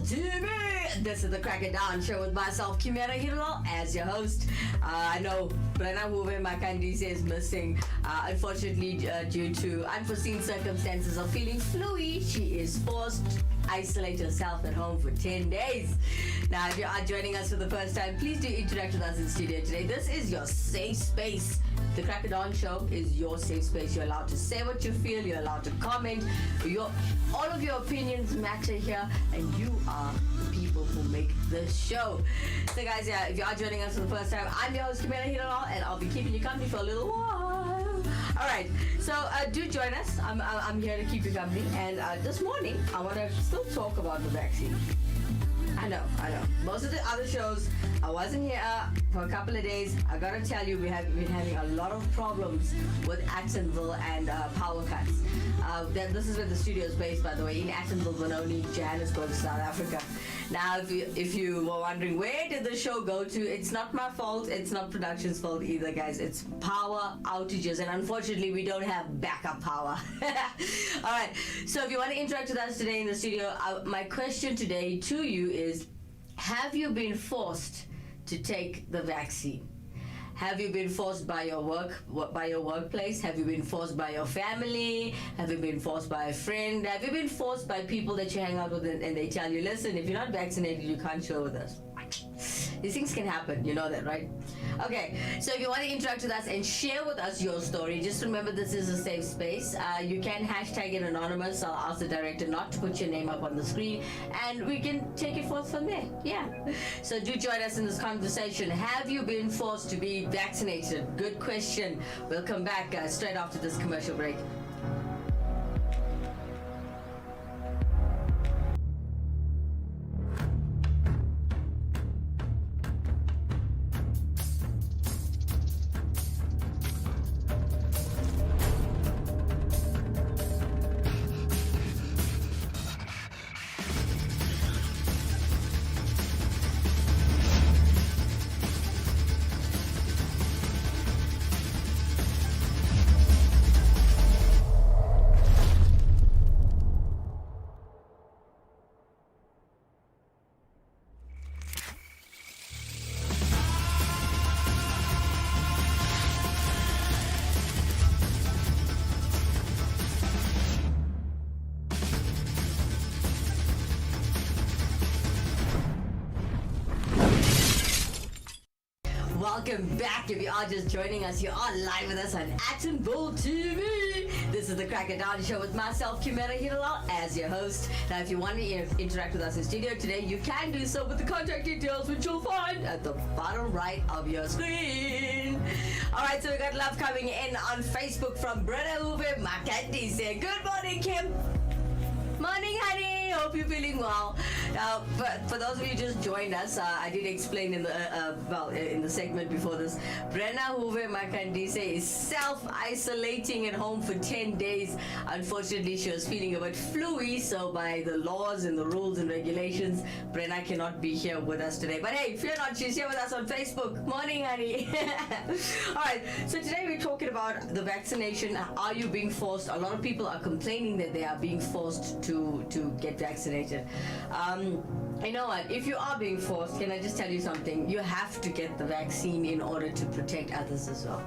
TV. This is the Crack It Down show with myself, Kimera, Heeralal, as your host. I know Brenna Hoover Makandise is missing, unfortunately, due to unforeseen circumstances of feeling flu-y. She is forced to isolate herself at home for 10 days. Now, if you are joining us for the first time, please do interact with us in studio today. This is your safe space. The Crack It Down show is your safe space. You're allowed to say what you feel. You're allowed to comment. All of your opinions matter here, and you are the people who make this show. So, guys, yeah, if you are joining us for the first time, I'm your host, Kimera Heeralal, and I'll be keeping you company for a little while. All right, so do join us. I'm here to keep you company, and this morning I want to still talk about the vaccine. I know. Most of the other shows, I wasn't here for a couple of days. I gotta tell you, we have been having a lot of problems with Attenville and power cuts. This is where the studio is based, by the way, in Attenville, Benoni, Johannesburg, South Africa. Now, if you were wondering where did the show go to, it's not my fault. It's not production's fault either, guys. It's power outages, and unfortunately, we don't have backup power. All right. So if you want to interact with us today in the studio, my question today to you is: have you been forced to take the vaccine? Have you been forced by your workplace? Have you been forced by your family? Have you been forced by a friend? Have you been forced by people that you hang out with and they tell you, listen, if you're not vaccinated, you can't show with us? These things can happen, you know that, right? Okay, so if you want to interact with us and share with us your story, just remember this is a safe space. You can hashtag it anonymous. I'll ask the director not to put your name up on the screen, and we can take it forth from there. Yeah. So do join us in this conversation. Have you been forced to be vaccinated? Good question. We'll come back straight after this commercial break. Welcome back. If you are just joining us, you are live with us on Attenville TV. This is the Crack It Down show with myself, Kimera Heeralal, as your host. Now, if you want to interact with us in studio today, you can do so with the contact details, which you'll find at the bottom right of your screen. All right, so we got love coming in on Facebook from Brenna Hoover Makandise. Good morning, Kim. Morning, honey. Hope you're feeling well. But for those of you who just joined us, I did explain in the segment before this. Brenna Hoover Makandise is self-isolating at home for 10 days. Unfortunately, she was feeling a bit flu-y, so by the laws and the rules and regulations, Brenna cannot be here with us today. But hey, fear not, she's here with us on Facebook. Morning, honey. All right, so today we're talking about the vaccination. Are you being forced? A lot of people are complaining that they are being forced to get vaccinated. You know what? If you are being forced, can I just tell you something? You have to get the vaccine in order to protect others as well,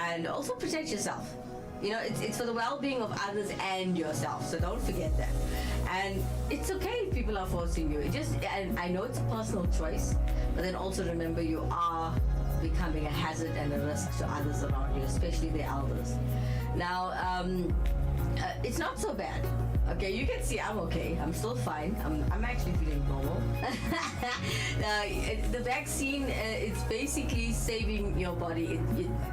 and also protect yourself. You know, it's for the well-being of others and yourself. So don't forget that. And it's okay if people are forcing you. And I know it's a personal choice, but then also remember you are becoming a hazard and a risk to others around you, especially the elders. Now, it's not so bad. Okay, you can see I'm okay. I'm still fine. I'm actually feeling normal. The vaccine, it's basically saving your body.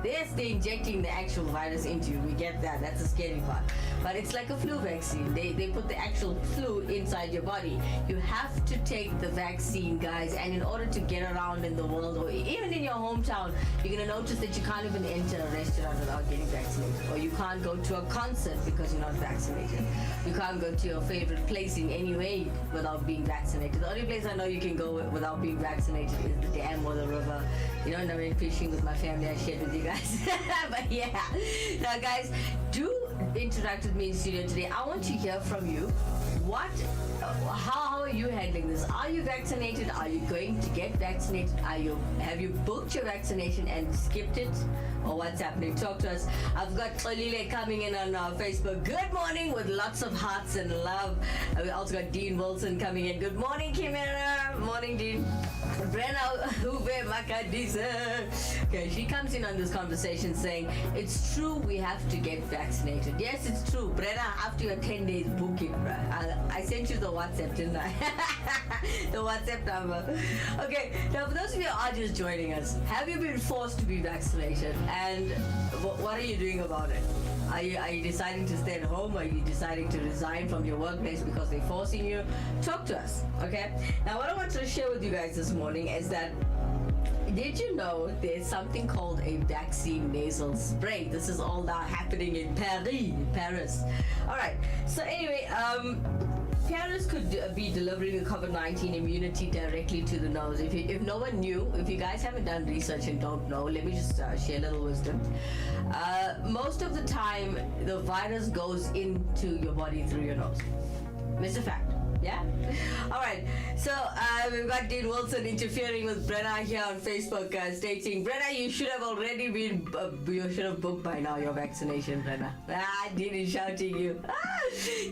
They're injecting the actual virus into you. We get that. That's the scary part. But it's like a flu vaccine. They put the actual flu inside your body. You have to take the vaccine, guys. And in order to get around in the world, or even in your hometown, you're going to notice that you can't even enter a restaurant without getting vaccinated. Or you can't go to a concert because you're not vaccinated. You can't go to your favorite place in any way without being vaccinated. The only place I know you can go without being vaccinated is the dam or the river. You know, and I went fishing with my family. I shared with you guys. But yeah. Now, guys, do interact with me in studio today. I want to hear from you. How are you handling this? Are you vaccinated? Are you going to get vaccinated? Have you booked your vaccination and skipped it? Or what's happening? Talk to us. I've got Olile coming in on Facebook. Good morning with lots of hearts and love. We also got Dean Wilson coming in. Good morning, Kimera. Morning, Dean. Brenna Huve Makadisa. Okay, she comes in on this conversation saying, it's true we have to get vaccinated. Yes, it's true. Brenna, after your 10 days booking, I sent you the WhatsApp, didn't I? The WhatsApp number. Okay, now for those of you who are just joining us, have you been forced to be vaccinated? And what are you doing about it? Are you deciding to stay at home? Are you deciding to resign from your workplace because they're forcing you? Talk to us, okay? Now, what I want to share with you guys this morning is that, did you know there's something called a vaccine nasal spray? This is all now happening in Paris. All right. So anyway, Paris could be delivering the COVID-19 immunity directly to the nose. If no one knew, if you guys haven't done research and don't know, let me just share a little wisdom. Most of the time, the virus goes into your body through your nose. It's a fact. Yeah? All right. So we've got Dean Wilson interfering with Brenna here on Facebook, stating, Brenna, you should have already been, you should have booked by now your vaccination, Brenna. Dean is shouting you.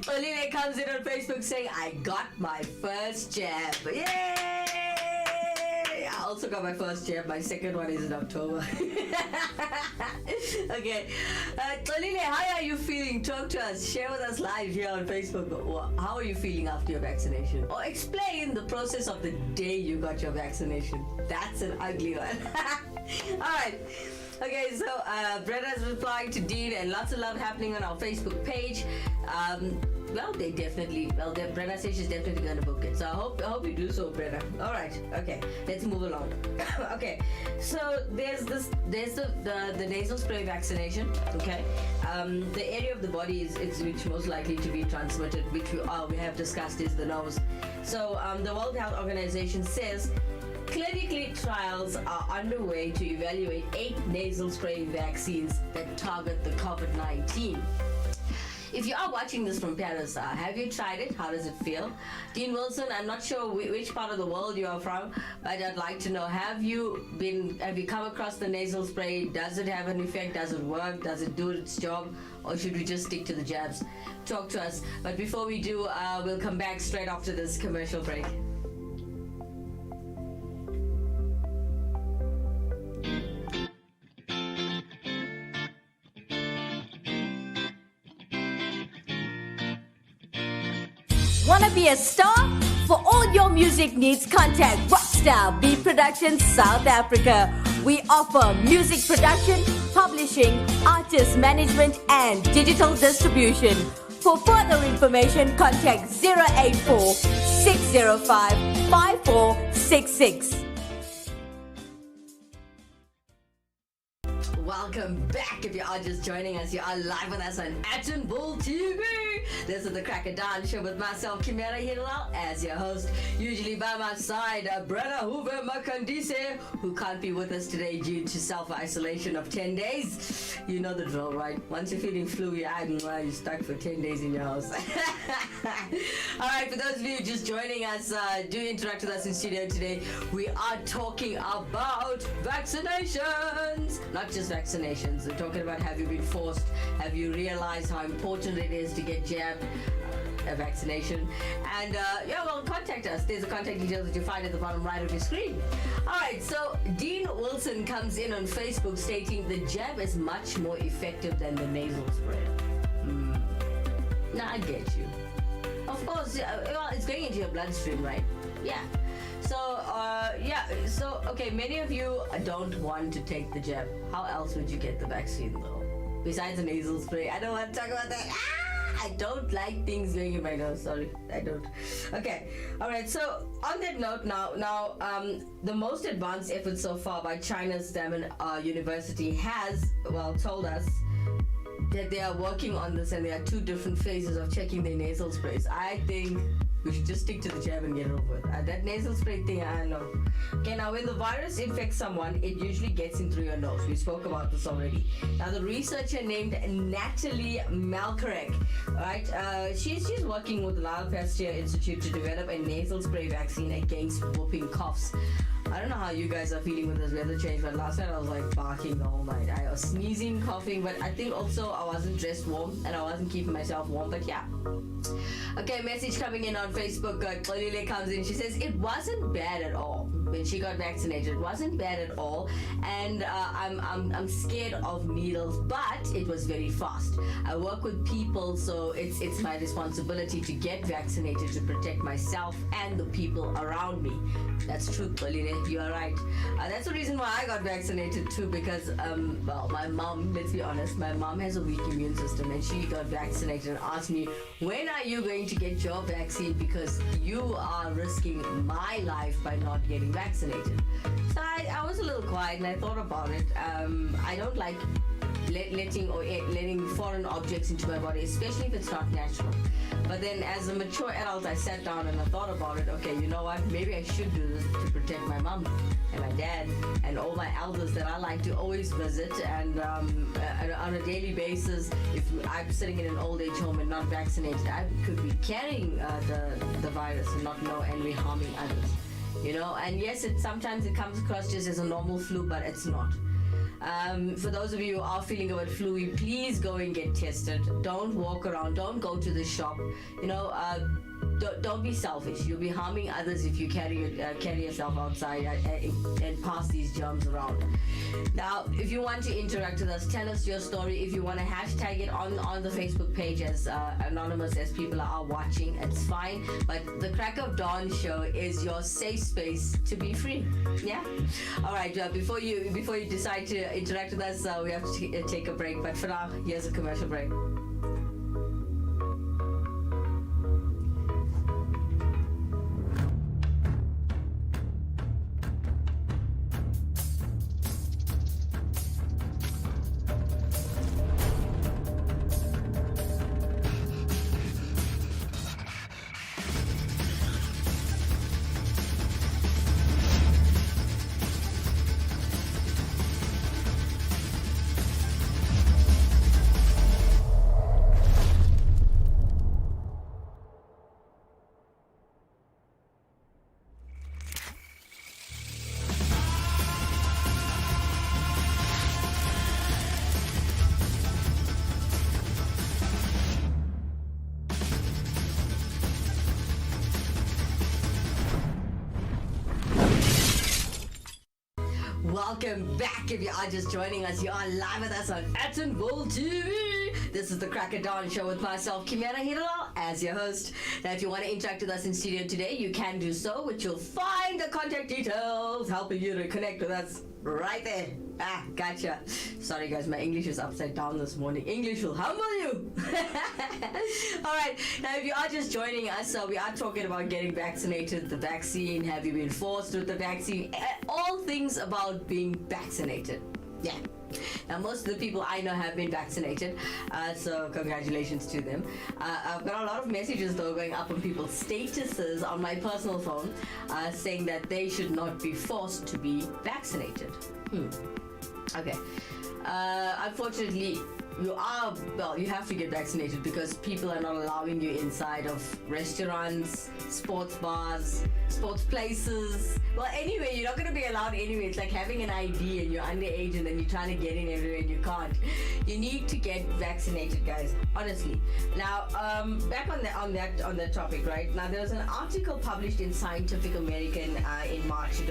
Olivia comes in on Facebook saying, I got my first jab. Yay! I also got my first jab. My second one is in October. Okay. Olivia, how are you feeling? Talk to us. Share with us live here on Facebook. How are you feeling after your vaccination? Or explain the process of the day you got your vaccination. That's an ugly one. All right. Okay, so Brenna's replying to Dean, and lots of love happening on our Facebook page. Brenna says she's definitely going to book it. So I hope you do so, Brenna. All right. Okay. Let's move along. Okay. So there's the nasal spray vaccination. Okay. The area of the body is which most likely to be transmitted, which we have discussed, is the nose. So the World Health Organization says clinically trials are underway to evaluate 8 nasal spray vaccines that target the COVID-19. If you are watching this from Paris, have you tried it? How does it feel? Dean Wilson, I'm not sure which part of the world you are from, but I'd like to know, have you come across the nasal spray? Does it have an effect? Does it work? Does it do its job? Or should we just stick to the jabs? Talk to us. But before we do, we'll come back straight after this commercial break. Wanna be a star? For all your music needs, contact Rockstar Beat Productions South Africa. We offer music production, publishing, artist management, and digital distribution. For further information, contact 084 605 5466. Welcome back. If you are just joining us, you are live with us on Action Bull TV. This is the Crack of Dawn show with myself, Kimera, Heeralal, as your host. Usually by my side, Brenna Hoover Makandise, who can't be with us today due to self-isolation of 10 days. You know the drill, right? Once you're feeling flu, you're stuck for 10 days in your house. All right, for those of you just joining us, do interact with us in studio today. We are talking about vaccinations. Not just vaccinations. We're talking about, have you been forced? Have you realized how important it is to get jabbed? A vaccination. And contact us. There's the contact details that you find at the bottom right of your screen. All right, so Dean Wilson comes in on Facebook stating the jab is much more effective than the nasal spray. Now I get you. Of course, it's going into your bloodstream, right? Yeah. So, okay, many of you don't want to take the jab. How else would you get the vaccine, though? Besides the nasal spray. I don't want to talk about that. I don't like things going in my nose. Sorry, I don't. Okay, all right. So on that note, now, the most advanced effort so far by China's Stanford University has, told us that they are working on this, and there are 2 different phases of checking their nasal sprays. I think we should just stick to the jab and get it over with. That nasal spray thing, I don't know. Okay, now when the virus infects someone, it usually gets in through your nose. We spoke about this already. Now the researcher named Natalie Malkarek, right? She's working with the Lyle Pasteur Institute to develop a nasal spray vaccine against whooping coughs. I don't know how you guys are feeling with this weather change, but last night I was like barking the whole night. I was sneezing, coughing, but I think also I wasn't dressed warm and I wasn't keeping myself warm, but yeah. Okay, message coming in on Facebook. Kalile comes in. She says it wasn't bad at all when she got vaccinated. It wasn't bad at all, and I'm scared of needles, but it was very fast. I work with people, so it's my responsibility to get vaccinated to protect myself and the people around me. That's true, Kalile. You are right. That's the reason why I got vaccinated too, because well, my mom. Let's be honest, my mom has a weak immune system, and she got vaccinated and asked me, when are you going to get your vaccine, because you are risking my life by not getting vaccinated. So I was a little quiet and I thought about it. I don't like letting foreign objects into my body, especially if it's not natural. But then as a mature adult, I sat down and I thought about it. Okay, you know what, maybe I should do this to protect my mom and my dad and all my elders that I like to always visit, and on a daily basis. If I'm sitting in an old age home and not vaccinated, I could be carrying the virus and not know, and be harming others, you know. And yes, sometimes it comes across just as a normal flu, but it's not. For those of you who are feeling a bit fluey, please go and get tested. Don't walk around, don't go to the shop, you know. Don't be selfish. You'll be harming others if you carry yourself outside and pass these germs around. Now, if you want to interact with us, tell us your story. If you want to hashtag it on the Facebook page as anonymous as people are watching, it's fine. But the Crack of Dawn show is your safe space to be free. Yeah. All right. Before you decide to interact with us, we have to take a break. But for now, here's a commercial break. Welcome back. If you are just joining us, you are live with us on Attenville TV. This is the Crack of Dawn show with myself, Kimera Heeralal, as your host. Now, if you want to interact with us in studio today, you can do so, which you'll find the contact details helping you to connect with us right there. Ah, gotcha. Sorry guys, my English is upside down this morning. English will humble you. Alright, now if you are just joining us, we are talking about getting vaccinated, the vaccine, have you been forced with the vaccine, all things about being vaccinated. Yeah. Now, most of the people I know have been vaccinated, so congratulations to them. I've got a lot of messages though going up on people's statuses on my personal phone saying that they should not be forced to be vaccinated. Okay. Unfortunately, you have to get vaccinated because people are not allowing you inside of restaurants, sports bars, sports places. Well, anyway, you're not going to be allowed anyway. It's like having an ID and you're underage and then you're trying to get in everywhere and you can't. You need to get vaccinated, guys. Honestly. Now, back on that topic, right? Now, there was an article published in Scientific American in March. It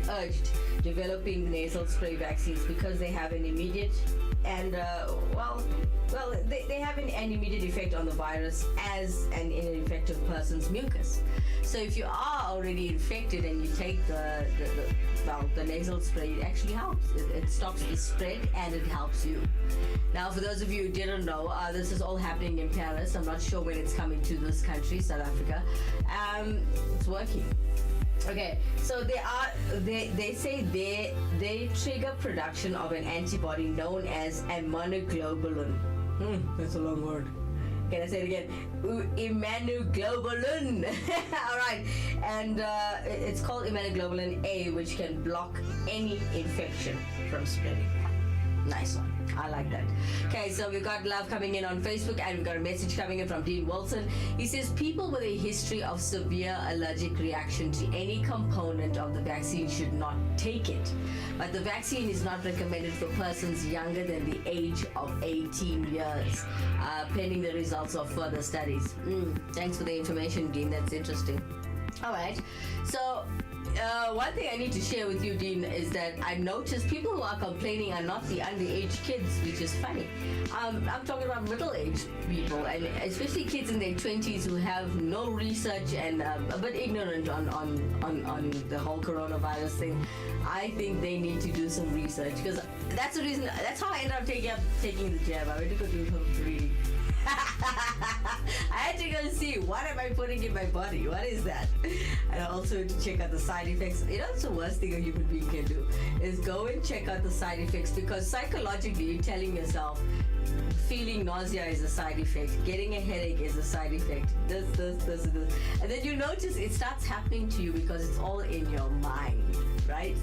urged developing nasal spray vaccines because they have an immediate and they have an immediate effect on the virus as an infected person's mucus. So if you are already infected and you take the nasal spray, it actually helps. It stops the spread and it helps you. Now, for those of you who didn't know, this is all happening in Paris. I'm not sure when it's coming to this country, South Africa. It's working. Okay, so they say they trigger production of an antibody known as immunoglobulin. That's a long word. Can I say it again? Immunoglobulin. All right. And it's called immunoglobulin A, which can block any infection from spreading. Nice one. I like that. Okay, so we've got love coming in on Facebook, and we've got a message coming in from Dean Wilson. He says people with a history of severe allergic reaction to any component of the vaccine should not take it. But the vaccine is not recommended for persons younger than the age of 18 years, pending the results of further studies. Thanks for the information, Dean. That's interesting. All right. So one thing I need to share with you, Dean, is that I noticed people who are complaining are not the underage kids, which is funny. I'm talking about middle-aged people, and especially kids in their 20s who have no research and a bit ignorant on the whole coronavirus thing. I think they need to do some research, because that's the reason. That's how I ended up taking the jab. I went to go do some reading. I had to go see what am I putting in my body, what is that, and also to check out the side effects. You know, it's the worst thing a human being can do is go and check out the side effects, because psychologically you're telling yourself feeling nausea is a side effect, getting a headache is a side effect, this, and then you notice it starts happening to you because it's all in your mind, right?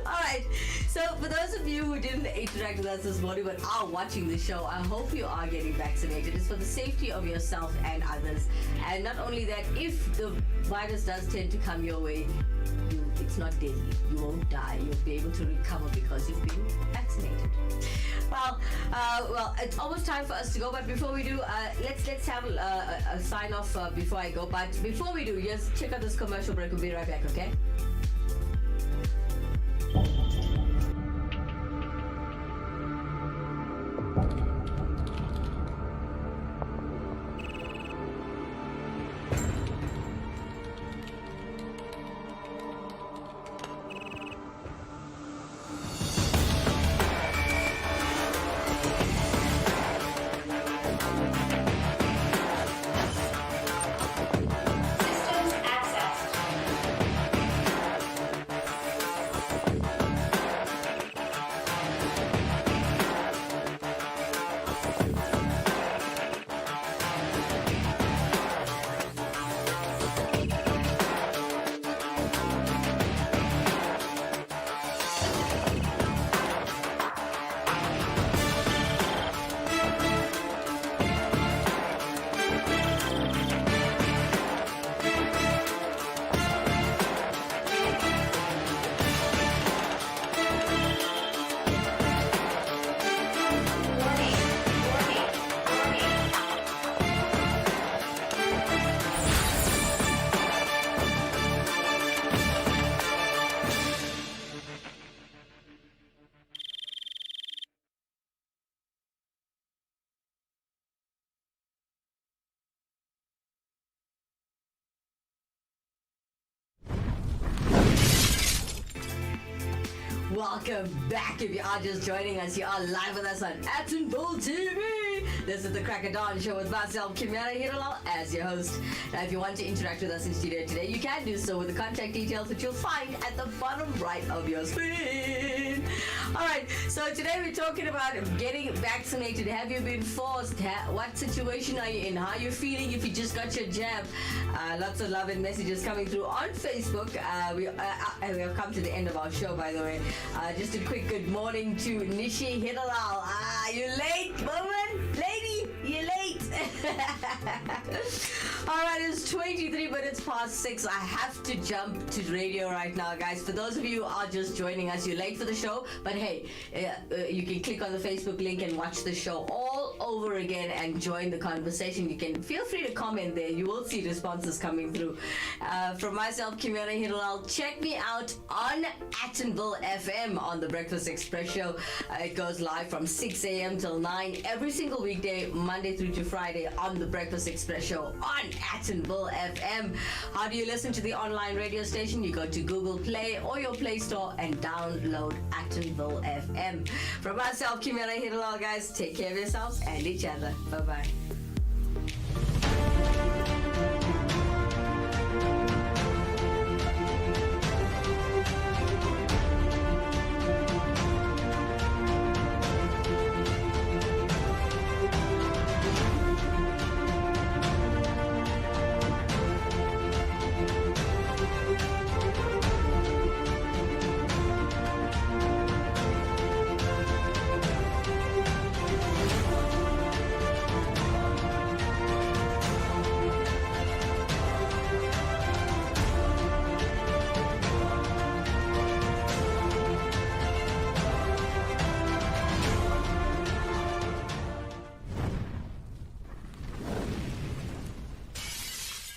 All right, so for those of you who didn't interact with us this morning but are watching the show, I hope you are getting vaccinated. It's for the safety of yourself and others. And not only that, if the virus does tend to come your way, it's not deadly. You won't die. You'll be able to recover because you've been vaccinated. Well, it's almost time for us to go. But before we do, let's have a sign off before I go. But before we do, just check out this commercial break. We'll be right back. Okay. Welcome back. If you are just joining us, you are live with us on Attenborough TV. This is the Crack of Dawn show with myself, Kimera, Heeralal, as your host. Now, if you want to interact with us in studio today, you can do so with the contact details which you'll find at the bottom right of your screen. All right, so today we're talking about getting vaccinated. Have you been forced? What situation are you in? How are you feeling if you just got your jab? Lots of love and messages coming through on Facebook. We have come to the end of our show, by the way. Just a quick good morning to Nishi Heeralal. You late, woman? Lady, you late. All right, it's 23 minutes past 6. I have to jump to radio right now, guys. For those of you who are just joining us, you're late for the show, but hey, you can click on the Facebook link and watch the show all over again and join the conversation. You can feel free to comment there. You will see responses coming through. From myself, Kimera Heeralal, check me out on Attenville FM on the Breakfast Express show. It goes live from 6 a.m. till 9 every single weekday, Monday through to Friday on the Breakfast Express show on Attenville FM. How do you listen to the online radio station? You go to Google Play or your Play Store and download Attenville FM. From myself, Kimera Heeralal, guys, take care of yourselves and each other. Bye-bye.